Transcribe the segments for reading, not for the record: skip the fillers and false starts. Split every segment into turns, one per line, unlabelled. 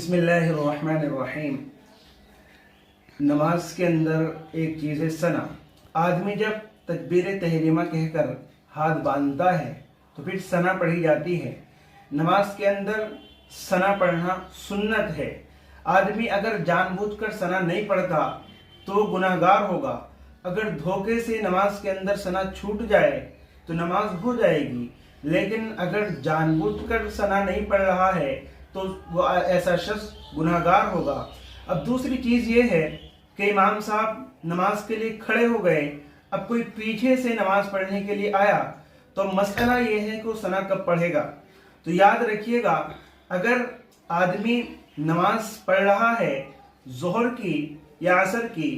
बिस्मिल्लाहिर्रहमानिर्रहीम। नमाज के अंदर एक चीज़ है सना। आदमी जब तकबीर तहरीमा कहकर हाथ बांधता है तो फिर सना पढ़ी जाती है। नमाज के अंदर सना पढ़ना सुन्नत है। आदमी अगर जानबूझकर सना नहीं पढ़ता तो गुनाहगार होगा। अगर धोखे से नमाज के अंदर सना छूट जाए तो नमाज हो जाएगी, लेकिन अगर जानबूझकर सना नहीं पढ़ रहा है तो वो ऐसा शख्स गुनाहगार होगा। अब दूसरी चीज़ ये है कि इमाम साहब नमाज के लिए खड़े हो गए, अब कोई पीछे से नमाज पढ़ने के लिए आया तो मसला ये है कि वो सना कब पढ़ेगा। तो याद रखिएगा, अगर आदमी नमाज पढ़ रहा है जोहर की या असर की,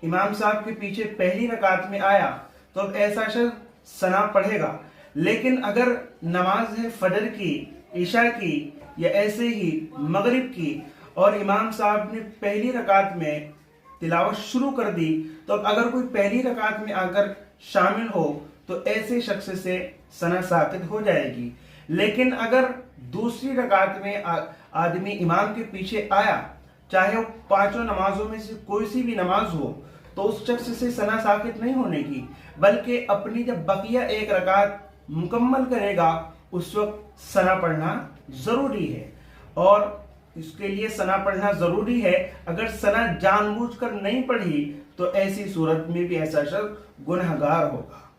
इमाम साहब के पीछे पहली रकात में आया तो अब ऐसा शख्स सना पढ़ेगा। लेकिन अगर नमाज है फजर की, इशा की या ऐसे ही मगरिब की और इमाम साहब ने पहली रकात में तिलावत शुरू कर दी, तो अगर कोई पहली रकात में आकर शामिल हो तो ऐसे शख्स से सना साकित हो जाएगी। लेकिन अगर दूसरी रकात में आदमी इमाम के पीछे आया, चाहे वो पांचों नमाजों में से कोई सी भी नमाज हो, तो उस शख्स से सना साकित नहीं होने की, बल्कि अपनी जब बकिया एक रकात मुकम्मल करेगा उस वक्त सना पढ़ना जरूरी है। और इसके लिए सना पढ़ना जरूरी है। अगर सना जानबूझकर नहीं पढ़ी तो ऐसी सूरत में भी ऐसा शख्स गुनहगार होगा।